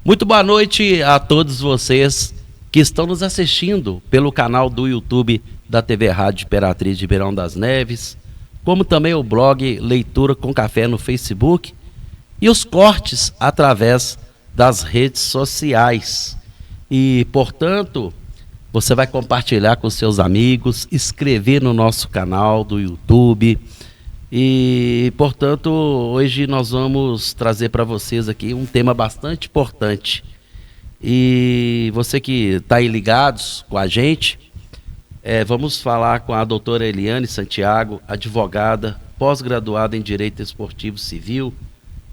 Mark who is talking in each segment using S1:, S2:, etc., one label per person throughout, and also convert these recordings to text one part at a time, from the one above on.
S1: Muito boa noite a todos vocês que estão nos assistindo pelo canal do YouTube da TV Rádio Imperatriz de Ribeirão das Neves, como também o blog Leitura com Café no Facebook e os cortes através das redes sociais. E, portanto, você vai compartilhar com seus amigos, inscrever no nosso canal do YouTube. E, portanto, hoje nós vamos trazer para vocês aqui um tema bastante importante. E você que está aí ligados com a gente, vamos falar com a doutora Eliane Santiago, advogada, pós-graduada em Direito Esportivo Civil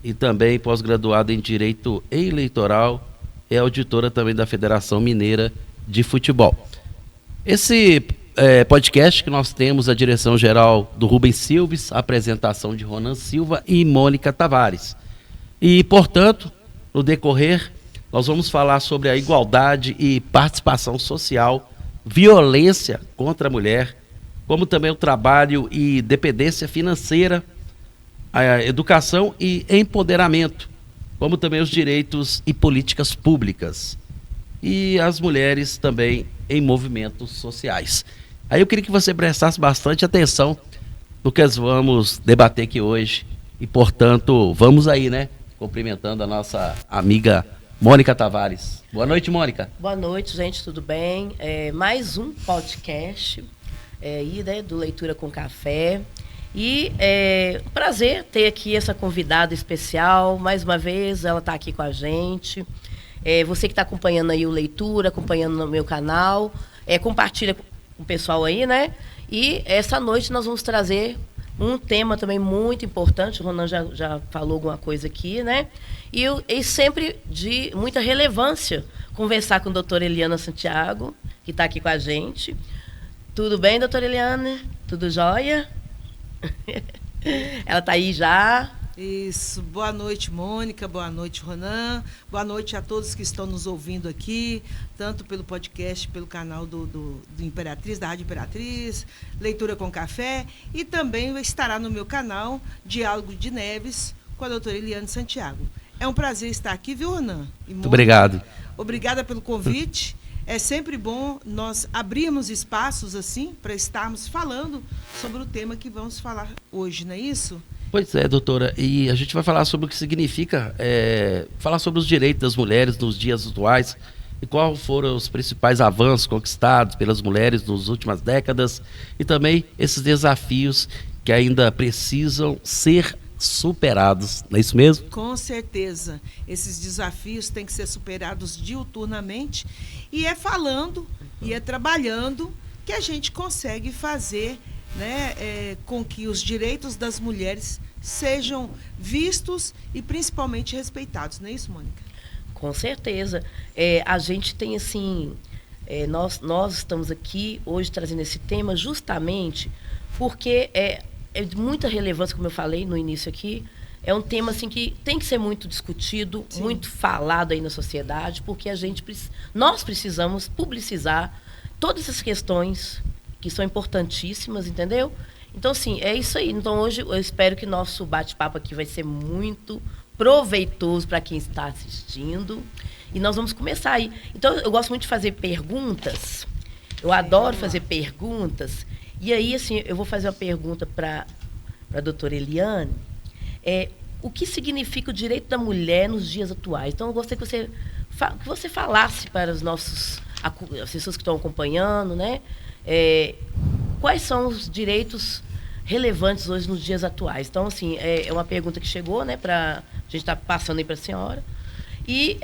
S1: e também pós-graduada em Direito Eleitoral, é auditora também da Federação Mineira de Futebol. Esse podcast que nós temos a direção geral do Rubens Silves, a apresentação de Ronan Silva e Mônica Tavares. E, portanto, no decorrer, nós vamos falar sobre a igualdade e participação social, violência contra a mulher, como também o trabalho e dependência financeira, a educação e empoderamento, como também os direitos e políticas públicas. E as mulheres também em movimentos sociais. Aí eu queria que você prestasse bastante atenção no que nós vamos debater aqui hoje. E, portanto, vamos aí, né? Cumprimentando a nossa amiga Mônica Tavares. Boa noite, Mônica.
S2: Boa noite, gente, tudo bem? Mais um podcast aí, né, do Leitura com Café. E um prazer ter aqui essa convidada especial. Mais uma vez, ela está aqui com a gente. Você que está acompanhando aí o Leitura, acompanhando no meu canal, compartilha com o pessoal aí, né? E essa noite nós vamos trazer um tema também muito importante. O Ronan já falou alguma coisa aqui, né? E sempre de muita relevância conversar com a doutora Eliane Santiago, que está aqui com a gente. Tudo bem, doutora Eliane? Tudo jóia? Ela está aí já.
S3: Isso. Boa noite, Mônica. Boa noite, Ronan. Boa noite a todos que estão nos ouvindo aqui, tanto pelo podcast, pelo canal do Imperatriz, da Rádio Imperatriz, Leitura com Café, e também estará no meu canal, Diálogo de Neves, com a doutora Eliane Santiago. É um prazer estar aqui, viu, Ronan?
S1: Muito obrigado.
S3: Obrigada pelo convite. É sempre bom nós abrirmos espaços assim para estarmos falando sobre o tema que vamos falar hoje, não é isso?
S1: Pois é, doutora, e a gente vai falar sobre o que significa falar sobre os direitos das mulheres nos dias atuais e quais foram os principais avanços conquistados pelas mulheres nas últimas décadas e também esses desafios que ainda precisam ser superados, não é isso mesmo?
S3: Com certeza, esses desafios têm que ser superados diuturnamente e é falando e é trabalhando que a gente consegue fazer, né, com que os direitos das mulheres sejam vistos e principalmente respeitados, não é isso, Mônica?
S2: Com certeza. A gente tem assim, nós estamos aqui hoje trazendo esse tema justamente porque é de muita relevância, como eu falei no início aqui. É um tema assim que tem que ser muito discutido, sim, muito falado aí na sociedade, porque nós precisamos publicizar todas essas questões que são importantíssimas, entendeu? Então, assim, é isso aí. Então, hoje eu espero que nosso bate-papo aqui vai ser muito proveitoso para quem está assistindo. E nós vamos começar aí. Então, eu gosto muito de fazer perguntas. Eu adoro fazer perguntas. E aí, assim, eu vou fazer uma pergunta para a doutora Eliane. O que significa o direito da mulher nos dias atuais? Então, eu gostaria que você falasse para as pessoas que estão acompanhando, né? Quais são os direitos relevantes hoje nos dias atuais? Então, assim, é uma pergunta que chegou, né? A gente está passando aí para a senhora. E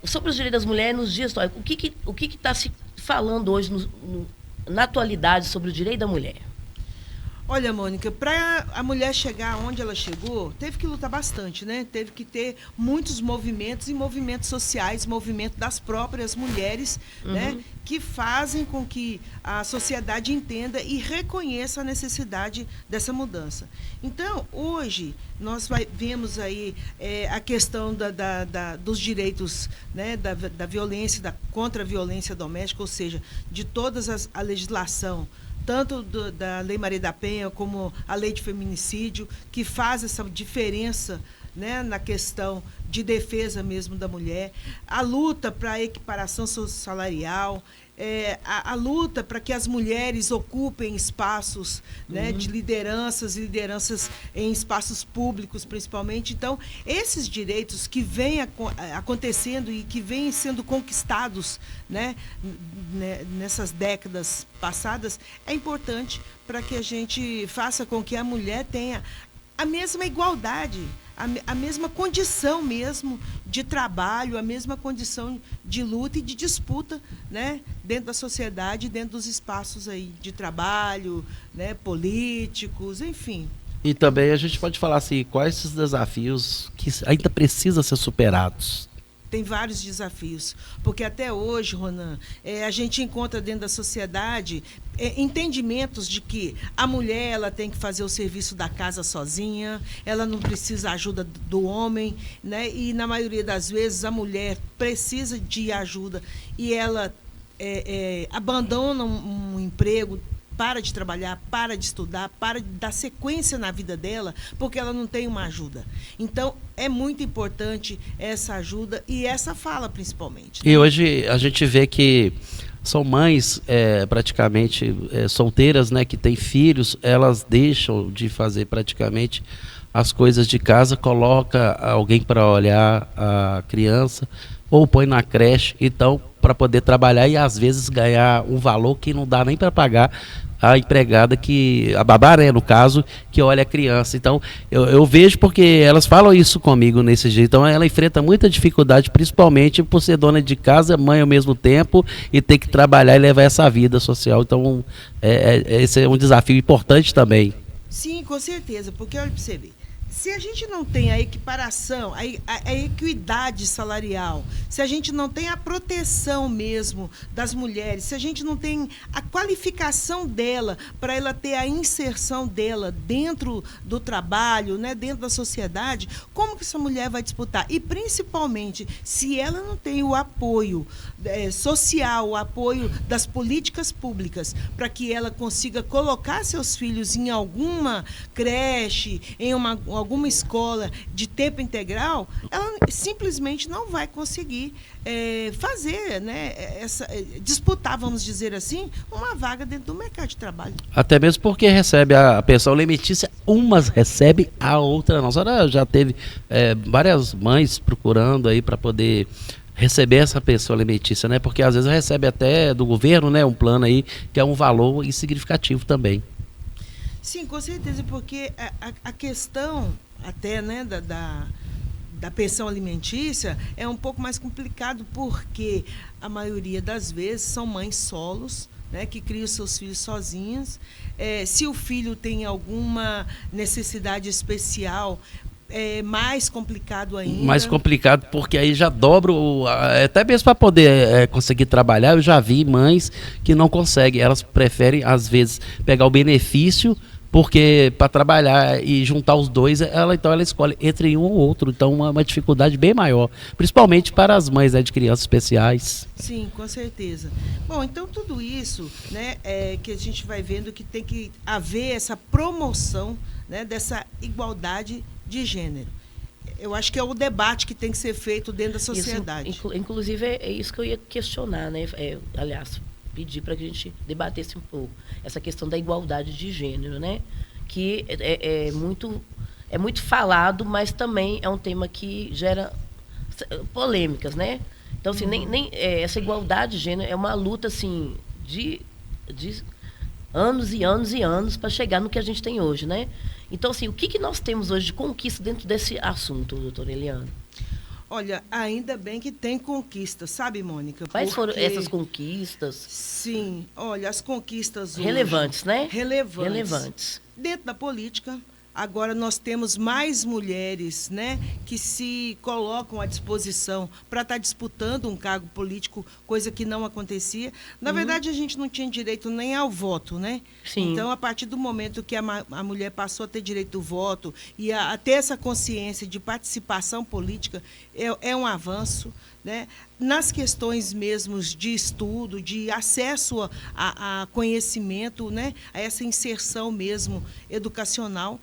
S2: sobre os direitos das mulheres nos dias atuais, o que está se falando hoje na atualidade sobre o direito da mulher?
S3: Olha, Mônica, para a mulher chegar onde ela chegou, teve que lutar bastante, né? Teve que ter muitos movimentos e movimentos sociais, movimento das próprias mulheres, né? Que fazem com que a sociedade entenda e reconheça a necessidade dessa mudança. Então, hoje, nós vemos aí a questão dos direitos, né? da violência, contra a violência doméstica, ou seja, de toda a legislação, tanto da Lei Maria da Penha como a Lei de Feminicídio, que faz essa diferença né, na questão de defesa mesmo da mulher, a luta para a equiparação salarial, a luta para que as mulheres ocupem espaços, né, de lideranças em espaços públicos, principalmente. Então, esses direitos que vêm acontecendo e que vêm sendo conquistados, né, nessas décadas passadas, é importante para que a gente faça com que a mulher tenha a mesma igualdade, a mesma condição mesmo de trabalho, a mesma condição de luta e de disputa, né, dentro da sociedade, dentro dos espaços aí de trabalho, né, políticos, enfim.
S1: E também a gente pode falar assim, quais esses desafios que ainda precisam ser superados?
S3: Tem vários desafios, porque até hoje, Ronan, a gente encontra dentro da sociedade entendimentos de que a mulher ela tem que fazer o serviço da casa sozinha, ela não precisa ajuda do homem, né? E na maioria das vezes a mulher precisa de ajuda e ela abandona um emprego, para de trabalhar, para de estudar, para de dar sequência na vida dela, porque ela não tem uma ajuda. Então, é muito importante essa ajuda e essa fala, principalmente. Né?
S1: E hoje a gente vê que são mães praticamente solteiras, né, que têm filhos, elas deixam de fazer praticamente as coisas de casa, coloca alguém para olhar a criança ou põe na creche, então, para poder trabalhar e às vezes ganhar um valor que não dá nem para pagar a empregada, a babá, né, no caso, que olha a criança. Então, eu vejo porque elas falam isso comigo nesse jeito. Então, ela enfrenta muita dificuldade, principalmente por ser dona de casa, mãe ao mesmo tempo, e ter que trabalhar e levar essa vida social. Então, esse é um desafio importante também.
S3: Sim, com certeza, porque olha para você ver. Se a gente não tem a equiparação, a equidade salarial, se a gente não tem a proteção mesmo das mulheres, se a gente não tem a qualificação dela para ela ter a inserção dela dentro do trabalho, né, dentro da sociedade, como que essa mulher vai disputar? E, principalmente, se ela não tem o apoio social, o apoio das políticas públicas para que ela consiga colocar seus filhos em alguma creche, em alguma escola de tempo integral, ela simplesmente não vai conseguir fazer, né, disputar, vamos dizer assim, uma vaga dentro do mercado de trabalho.
S1: Até mesmo porque recebe a pensão alimentícia, umas recebe, a outra não. A senhora já teve várias mães procurando aí para poder receber essa pensão alimentícia, né? Porque às vezes recebe até do governo, né, um plano aí que é um valor insignificativo também.
S3: Sim, com certeza, porque a questão até, né, da pensão alimentícia é um pouco mais complicado, porque a maioria das vezes são mães solos, né, que criam seus filhos sozinhas. Se o filho tem alguma necessidade especial, é mais complicado ainda. Mais
S1: complicado, porque aí já dobra, até mesmo para poder conseguir trabalhar, eu já vi mães que não conseguem, elas preferem, às vezes, pegar o benefício, porque para trabalhar e juntar os dois, então ela escolhe entre um ou outro, então uma dificuldade bem maior, principalmente para as mães, né, de crianças especiais.
S3: Sim, com certeza. Bom, então tudo isso, né, que a gente vai vendo que tem que haver essa promoção, né, dessa igualdade de gênero. Eu acho que é o debate que tem que ser feito dentro da sociedade.
S2: Isso, inclusive, é isso que eu ia questionar, né? Aliás, pedir para que a gente debatesse um pouco essa questão da igualdade de gênero, né? Que é muito falado, mas também é um tema que gera polêmicas, né? Então, assim, essa igualdade de gênero é uma luta, assim, de anos e anos e anos para chegar no que a gente tem hoje, né? Então, assim, o que nós temos hoje de conquista dentro desse assunto, doutora Eliana?
S3: Olha, ainda bem que tem conquistas, sabe, Mônica?
S2: Quais foram essas conquistas?
S3: Sim, olha, as conquistas hoje...
S2: Relevantes, né?
S3: Relevantes. Dentro da política, agora nós temos mais mulheres, né, que se colocam à disposição para estar disputando um cargo político, coisa que não acontecia. Na verdade, a gente não tinha direito nem ao voto, né?
S2: Sim.
S3: Então, a partir do momento que a mulher passou a ter direito ao voto e a ter essa consciência de participação política, é um avanço, né? Nas questões mesmo de estudo, de acesso a conhecimento, né, a essa inserção mesmo educacional,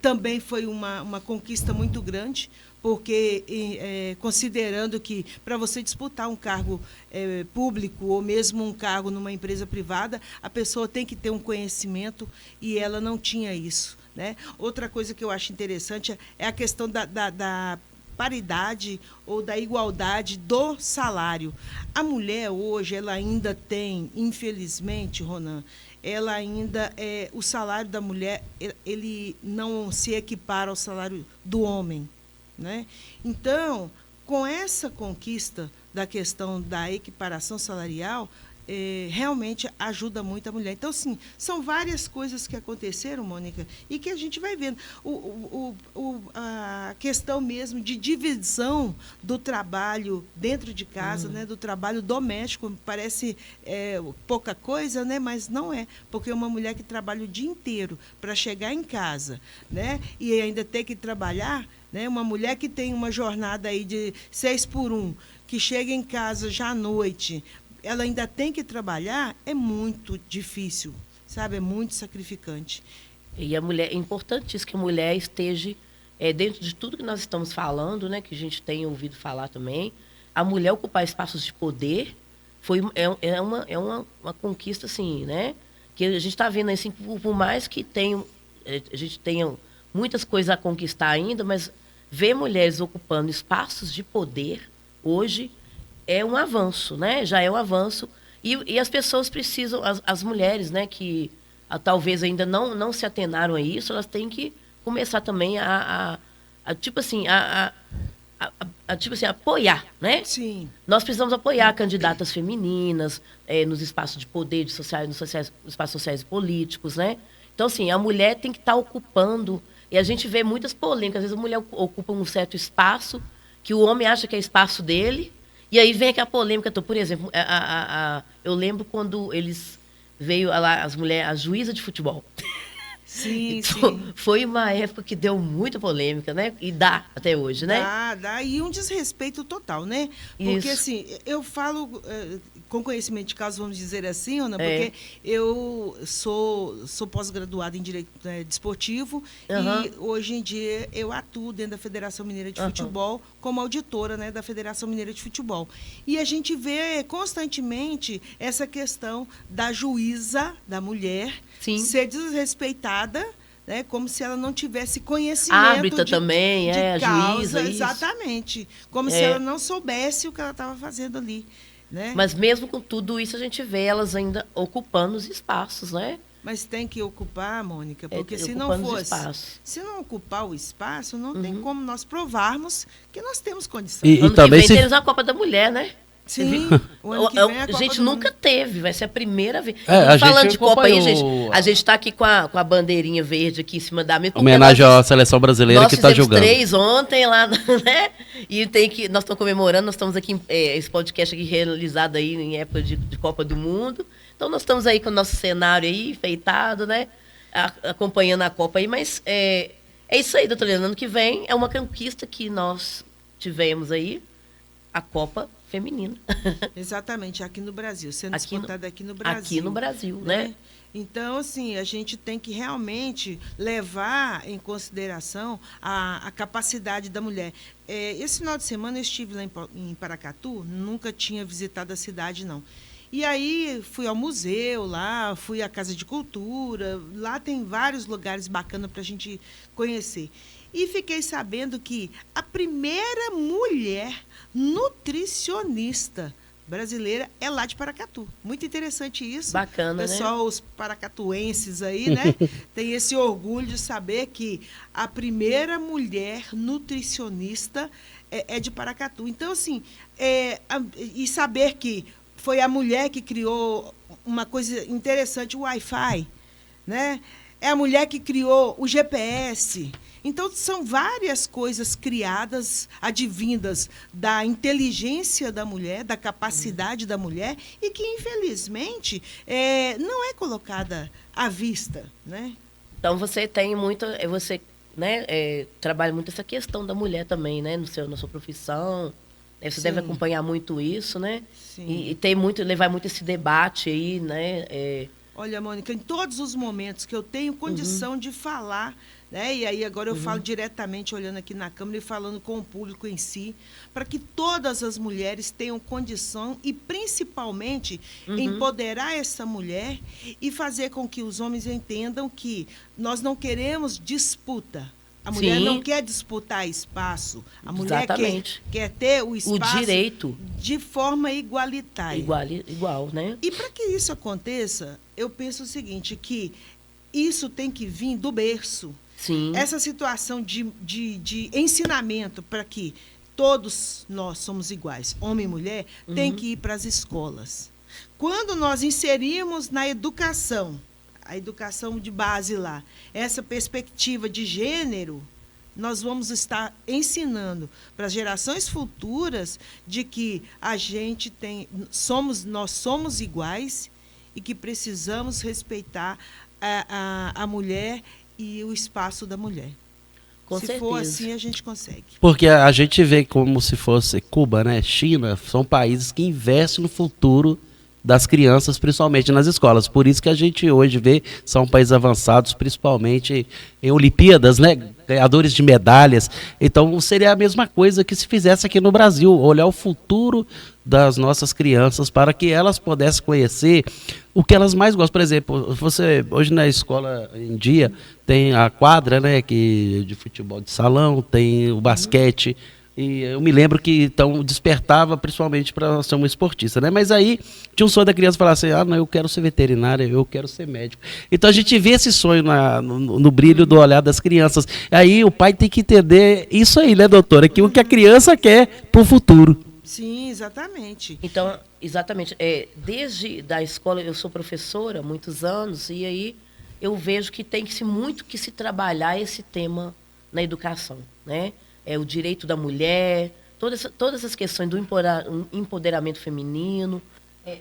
S3: também foi uma conquista muito grande, porque, considerando que para você disputar um cargo público ou mesmo um cargo numa empresa privada, a pessoa tem que ter um conhecimento e ela não tinha isso, né? Outra coisa que eu acho interessante é a questão da paridade ou da igualdade do salário. A mulher hoje, ela ainda tem, infelizmente, Ronan, ela ainda o salário da mulher, ele não se equipara ao salário do homem, né? Então, com essa conquista da questão da equiparação salarial, realmente ajuda muito a mulher. Então, assim, são várias coisas que aconteceram, Mônica, e que a gente vai vendo. A questão mesmo de divisão do trabalho dentro de casa, né, do trabalho doméstico, parece pouca coisa, né, mas não é, porque uma mulher que trabalha o dia inteiro para chegar em casa, né, e ainda ter que trabalhar, né, uma mulher que tem uma jornada aí de 6x1, que chega em casa já à noite, ela ainda tem que trabalhar, é muito difícil, sabe? É muito sacrificante.
S2: E a mulher, é importante isso, que a mulher esteja dentro de tudo que nós estamos falando, né, que a gente tem ouvido falar também. A mulher ocupar espaços de poder uma conquista, assim, né? Que a gente está vendo assim, por mais que a gente tenha muitas coisas a conquistar ainda, mas ver mulheres ocupando espaços de poder hoje é um avanço, né? Já é um avanço. E as pessoas precisam, as mulheres, né, que talvez ainda não se atenaram a isso, elas têm que começar também tipo assim, apoiar, né?
S3: Sim.
S2: Nós precisamos apoiar candidatas femininas nos espaços de poder, nos espaços sociais e políticos, né? Então, assim, a mulher tem que estar ocupando, e a gente vê muitas polêmicas, às vezes a mulher ocupa um certo espaço que o homem acha que é espaço dele. E aí vem aquela polêmica, por exemplo, eu lembro quando veio lá a juíza de futebol.
S3: Sim,
S2: então,
S3: sim.
S2: Foi uma época que deu muita polêmica, né? E dá até hoje, né?
S3: Dá. E um desrespeito total, né? Porque, assim, eu falo com conhecimento de caso, vamos dizer assim, Ana, porque eu sou pós-graduada em Direito Desportivo e hoje em dia eu atuo dentro da Federação Mineira de Futebol como auditora, né, da Federação Mineira de Futebol. E a gente vê constantemente essa questão da juíza, da mulher, ser desrespeitada, né, como se ela não tivesse conhecimento
S2: árbitra também,
S3: de
S2: a
S3: causa,
S2: juíza,
S3: exatamente, como se ela não soubesse o que ela estava fazendo ali, né?
S2: Mas mesmo com tudo isso, a gente vê elas ainda ocupando os espaços, né?
S3: Mas tem que ocupar, Mônica, porque se não ocupar o espaço, não tem como nós provarmos que nós temos condição.
S1: E também
S2: temos a Copa da Mulher, né?
S3: Sim, o ano que vem é a Copa
S2: gente
S3: do
S2: nunca
S3: Mundo.
S2: teve, vai ser a primeira vez.
S1: Falando
S2: de Copa aí, gente, a gente está aqui com a bandeirinha verde aqui em cima da mesa.
S1: Homenagem à seleção brasileira que está jogando.
S2: Nós fizemos 3 ontem lá, né? E nós estamos comemorando, nós estamos aqui, esse podcast aqui realizado aí em época de Copa do Mundo. Então nós estamos aí com o nosso cenário aí, enfeitado, né? Acompanhando a Copa aí, mas é isso aí, doutor Leandro. Ano que vem é uma conquista que nós tivemos aí, a Copa feminina.
S3: Exatamente, aqui no Brasil, sendo disputada aqui no Brasil.
S2: Aqui no Brasil, né?
S3: Então, assim, a gente tem que realmente levar em consideração a capacidade da mulher. Esse final de semana eu estive lá em Paracatu, nunca tinha visitado a cidade, não. E aí fui ao museu lá, fui à Casa de Cultura, lá tem vários lugares bacanas para a gente conhecer. E fiquei sabendo que a primeira mulher nutricionista brasileira é lá de Paracatu. Muito interessante isso.
S2: Bacana,
S3: pessoal,
S2: né?
S3: Os paracatuenses aí, né? Tem esse orgulho de saber que a primeira mulher nutricionista é de Paracatu. Então, assim, e saber que foi a mulher que criou uma coisa interessante, o Wi-Fi, né? É a mulher que criou o GPS. Então, são várias coisas criadas, advindas da inteligência da mulher, da capacidade da mulher, e que, infelizmente, não é colocada à vista, né?
S2: Então, você tem muito... Você, né, trabalha muito essa questão da mulher também, né? Na sua profissão. Você deve acompanhar muito isso, né?
S3: Sim.
S2: E levar muito esse debate aí, né?
S3: Olha, Mônica, em todos os momentos que eu tenho condição de falar né? E aí agora eu falo diretamente, olhando aqui na câmera e falando com o público em si, para que todas as mulheres tenham condição e, principalmente, empoderar essa mulher e fazer com que os homens entendam que nós não queremos disputa. A mulher
S2: Sim.
S3: não quer disputar espaço. A mulher
S2: Exatamente.
S3: quer ter o espaço
S2: direito.
S3: de forma igualitária.
S2: Igual, né?
S3: E para que isso aconteça, eu penso o seguinte, que isso tem que vir do berço.
S2: Sim.
S3: Essa situação de ensinamento para que todos nós somos iguais, homem e mulher, tem que ir para as escolas. Quando nós inserimos na educação, a educação de base lá, essa perspectiva de gênero, nós vamos estar ensinando para as gerações futuras de que a gente nós somos iguais e que precisamos respeitar a mulher e o espaço da mulher.
S2: Com
S3: Se
S2: certeza.
S3: for assim, a gente consegue.
S1: Porque a gente vê como se fosse Cuba, né? China, são países que investem no futuro das crianças, principalmente nas escolas. Por isso que a gente hoje vê, são países avançados, principalmente em Olimpíadas, né? Ganhadores de medalhas. Então, seria a mesma coisa que se fizesse aqui no Brasil, olhar o futuro das nossas crianças para que elas pudessem conhecer o que elas mais gostam. Por exemplo, você hoje na escola em dia tem a quadra, né, de futebol de salão, tem o basquete. E eu me lembro que então despertava principalmente para ser um esportista, né? Mas aí tinha um sonho da criança falar assim: ah, não, eu quero ser veterinária, eu quero ser médico. Então a gente vê esse sonho no brilho do olhar das crianças. Aí o pai tem que entender isso aí, né, doutora? Que o que a criança quer para o futuro.
S3: Sim, exatamente.
S2: Então, exatamente. Desde da escola, eu sou professora há muitos anos, e aí eu vejo que tem muito que se trabalhar esse tema na educação, né? O direito da mulher, todas as questões do empoderamento feminino.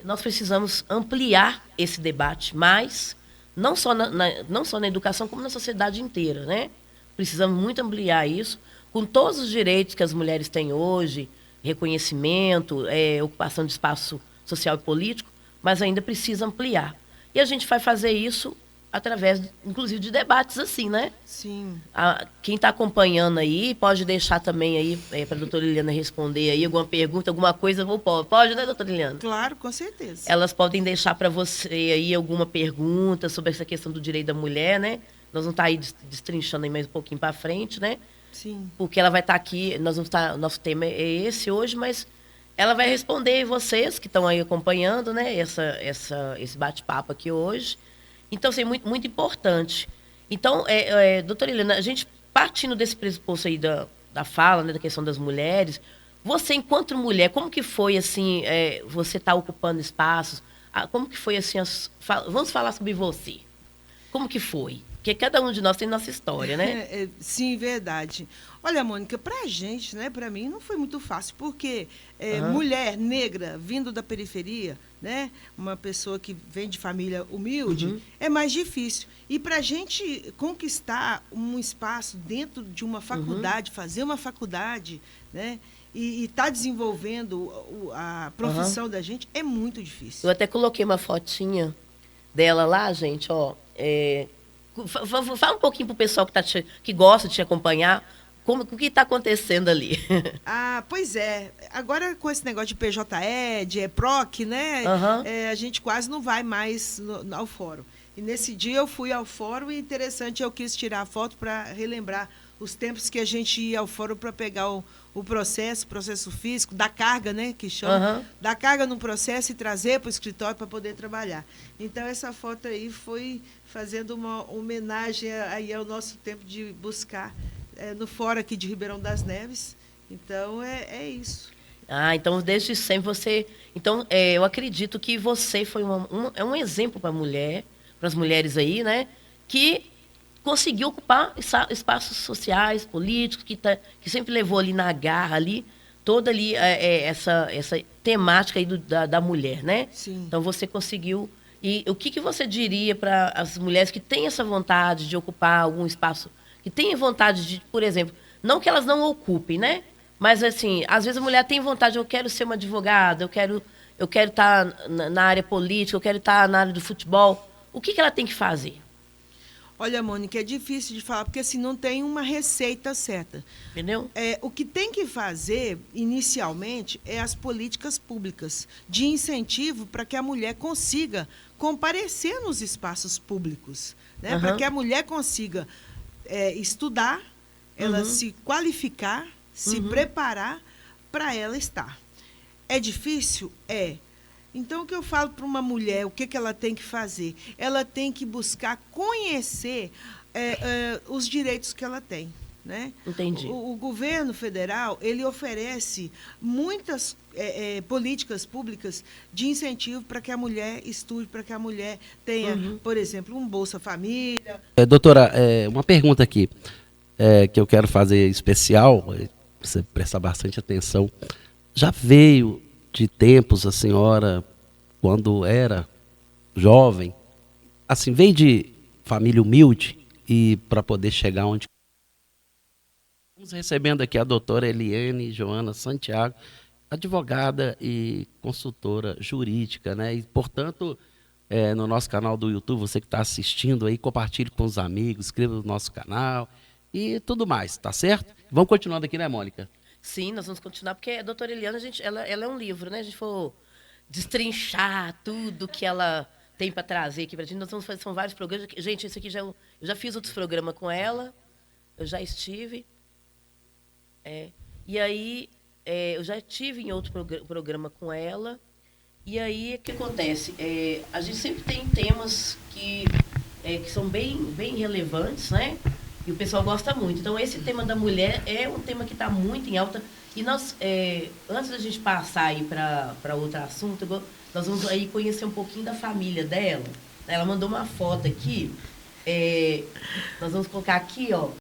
S2: Nós precisamos ampliar esse debate, mas não só na educação, como na sociedade inteira, né? Precisamos muito ampliar isso, com todos os direitos que as mulheres têm hoje, reconhecimento, ocupação de espaço social e político, mas ainda precisa ampliar. E a gente vai fazer isso através, inclusive, de debates assim, né?
S3: Sim.
S2: Quem está acompanhando aí, pode deixar também aí para a doutora Liliana responder aí alguma pergunta, alguma coisa. Pode, né, doutora Liliana?
S3: Claro, com certeza.
S2: Elas podem deixar para você aí alguma pergunta sobre essa questão do direito da mulher, né? Nós vamos estar aí destrinchando aí mais um pouquinho para frente, né?
S3: Sim.
S2: Porque ela vai estar aqui, nosso tema é esse hoje, mas ela vai responder vocês que estão aí acompanhando, né? Esse bate-papo aqui hoje. Então, assim, muito, muito importante. Então, doutora Helena, a gente partindo desse pressuposto aí da fala, né, da questão das mulheres, você, enquanto mulher, como que foi, assim, você está ocupando espaços? Como que foi, assim, vamos falar sobre você. Como que foi? Porque cada um de nós tem nossa história, né?
S3: Sim, verdade. Olha, Mônica, para a gente, né, para mim, não foi muito fácil, porque mulher negra vindo da periferia, né, uma pessoa que vem de família humilde, é mais difícil. E para a gente conquistar um espaço dentro de uma faculdade, fazer uma faculdade, né, e estar desenvolvendo a profissão da gente, é muito difícil.
S2: Eu até coloquei uma fotinha dela lá, gente, ó. Fala um pouquinho para o pessoal que gosta de te acompanhar, o que está acontecendo ali.
S3: Pois é. Agora, com esse negócio de PJE, de EPROC, né? A gente quase não vai mais ao fórum. E nesse dia eu fui ao fórum e interessante, eu quis tirar a foto para relembrar os tempos que a gente ia ao fórum para pegar o processo físico, da carga, né, que chama, da carga no processo e trazer para o escritório para poder trabalhar. Então, essa foto aí foi fazendo uma homenagem aí ao nosso tempo de buscar no fórum aqui de Ribeirão das Neves. Então, é isso.
S2: Então, desde sempre você... Então, eu acredito que você foi um exemplo para as mulheres aí, né, que conseguiu ocupar espaços sociais, políticos, que sempre levou ali na garra, ali, toda ali essa temática aí da mulher, né?
S3: Sim.
S2: Então, você conseguiu. E o que você diria para as mulheres que têm essa vontade de ocupar algum espaço, que têm vontade de, por exemplo, não que elas não ocupem, né? Mas, assim, às vezes a mulher tem vontade, eu quero ser uma advogada, eu quero estar na área política, eu quero estar na área do futebol. O que ela tem que fazer?
S3: Olha, Mônica, é difícil de falar, porque assim, não tem uma receita certa.
S2: Entendeu?
S3: O que tem que fazer, inicialmente, é as políticas públicas de incentivo para que a mulher consiga comparecer nos espaços públicos, né? Para que a mulher consiga estudar, ela se qualificar, se preparar para ela estar. É difícil? É. Então, o que eu falo para uma mulher, o que ela tem que fazer? Ela tem que buscar conhecer os direitos que ela tem. Né?
S2: Entendi.
S3: O governo federal, ele oferece muitas políticas públicas de incentivo para que a mulher estude, para que a mulher tenha, por exemplo, um Bolsa Família.
S1: Doutora, uma pergunta aqui que eu quero fazer especial, você prestar bastante atenção. Já veio de tempos a senhora, quando era jovem, assim, veio de família humilde e para poder chegar onde... Estamos recebendo aqui a doutora Eliane Joana Santiago, advogada e consultora jurídica, né? E, portanto, no nosso canal do YouTube, você que está assistindo aí, compartilhe com os amigos, inscreva no nosso canal e tudo mais, tá certo? Vamos continuando aqui, né, Mônica?
S2: Sim, nós vamos continuar, porque a doutora Eliana, ela é um livro, né? A gente for destrinchar tudo que ela tem para trazer aqui para a gente. Nós vamos fazer, são vários programas. Gente, isso aqui eu já fiz outros programas com ela, eu já estive. E aí, eu já estive em outro programa com ela. E aí, o que acontece? A gente sempre tem temas que são bem relevantes, né? E o pessoal gosta muito. Então, esse tema da mulher é um tema que está muito em alta. E nós, antes da gente passar aí para outro assunto, nós vamos aí conhecer um pouquinho da família dela. Ela mandou uma foto aqui. Nós vamos colocar aqui, ó.